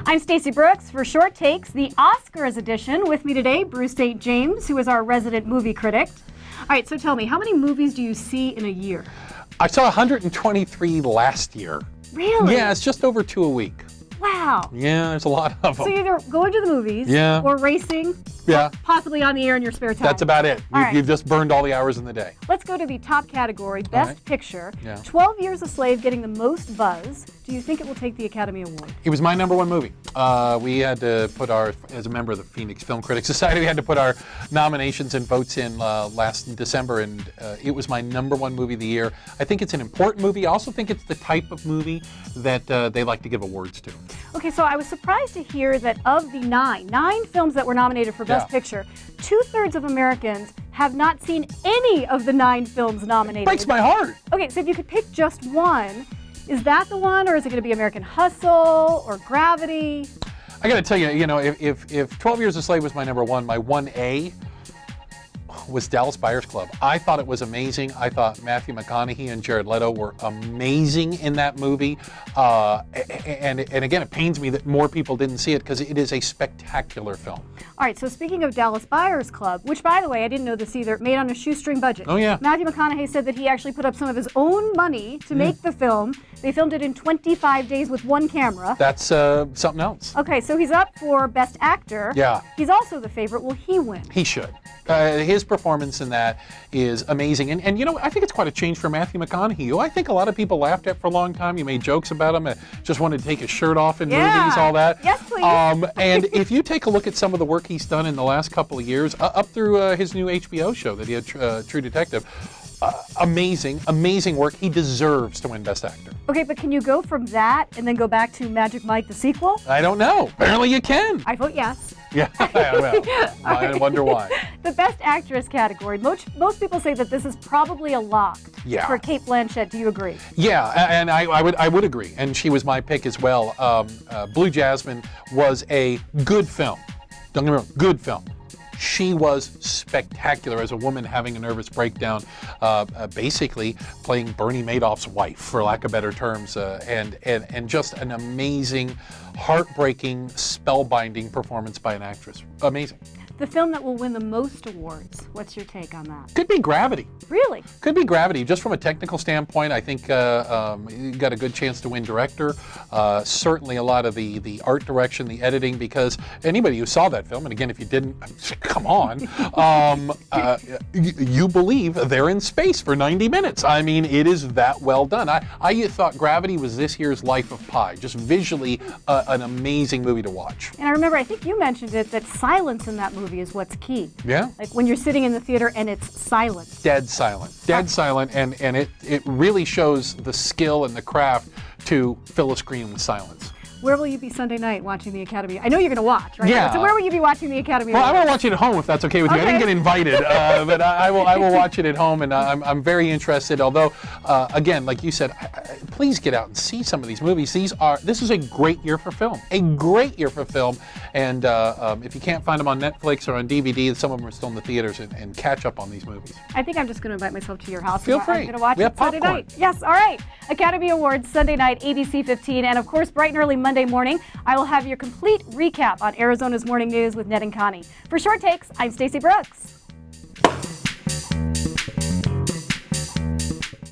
I'm Stacey Brooks for Short Takes, the Oscars edition. With me today, Bruce St. James, who is our resident movie critic. All right, so tell me, how many movies do you see in a year? I saw 123 last year. Really? Yeah, it's just over 2 a week. Wow. Yeah, there's a lot of them. So either going to the movies or racing, Yeah. possibly on the air in your spare time. That's about it. All right. You've just burned all the hours in the day. Let's go to the top category, Best Picture. Yeah. 12 Years a Slave getting the most buzz. Do you think it will take the Academy Award? It was my #1 movie. We had to put as a member of the Phoenix Film Critics Society, we had to put our nominations and votes in last December, and it was my #1 movie of the year. I think it's an important movie. I also think it's the type of movie that they like to give awards to. Okay, so I was surprised to hear that of the nine films that were nominated for Best Picture, 2/3 of Americans have not seen any of the 9 films nominated. Breaks my heart. Okay, so if you could pick just one, is that the one, or is it going to be American Hustle or Gravity? I got to tell you, if 12 Years a Slave was my #1, my 1A was Dallas Buyers Club. I thought it was amazing. I thought Matthew McConaughey and Jared Leto were amazing in that movie. And again, it pains me that more people didn't see it because it is a spectacular film. All right, so speaking of Dallas Buyers Club, which, by the way, I didn't know this either, made on a shoestring budget. Oh, yeah. Matthew McConaughey said that he actually put up some of his own money to make the film. They filmed it in 25 days with one camera. That's something else. Okay, so he's up for Best Actor. Yeah. He's also the favorite. Will he win? He should. His performance in that is amazing. And I think it's quite a change for Matthew McConaughey, who I think a lot of people laughed at for a long time. You made jokes about him, just wanted to take his shirt off in movies, all that. Yes, please. And if you take a look at some of the work he's done in the last couple of years, up through his new HBO show that he had, True Detective, amazing work. He deserves to win Best Actor. Okay, but can you go from that and then go back to Magic Mike, the sequel? I don't know. Apparently you can. I vote yes. Yeah, well, I wonder why. The Best Actress category. Most people say that this is probably a lock for Cate Blanchett. Do you agree? Yeah, and I would agree. And she was my pick as well. Blue Jasmine was a good film. Don't get me wrong, good film. She was spectacular as a woman having a nervous breakdown, basically playing Bernie Madoff's wife, for lack of better terms, and just an amazing, heartbreaking, spellbinding performance by an actress. Amazing. The film that will win the most awards, what's your take on that? Could be Gravity. Really? Could be Gravity. Just from a technical standpoint, I think you got a good chance to win director. Certainly a lot of the art direction, the editing, because anybody who saw that film, and again, if you didn't, come on, you believe they're in space for 90 minutes. I mean, it is that well done. I thought Gravity was this year's Life of Pi. Just visually an amazing movie to watch. And I remember, I think you mentioned it, that silence in that movie is what's key. Yeah. Like when you're sitting in the theater and it's silent. Dead silent. Dead silent, and it really shows the skill and the craft to fill a screen with silence. Where will you be Sunday night watching the Academy? I know you're going to watch, right? Yeah. So where will you be watching the Academy? Well, I will watch it at home if that's okay with you. I didn't get invited, but I will watch it at home, and I'm very interested. Although, again, like you said, please get out and see some of these movies. This is a great year for film. A great year for film, and if you can't find them on Netflix or on DVD, some of them are still in the theaters, and catch up on these movies. I think I'm just going to invite myself to your house. Feel free. I'm going to watch We it have Sunday popcorn. night. Yes, all right. Academy Awards Sunday night, ABC 15, and of course, bright and early Monday morning, I will have your complete recap on Arizona's Morning News with Ned and Connie. For Short Takes, I'm Stacey Brooks.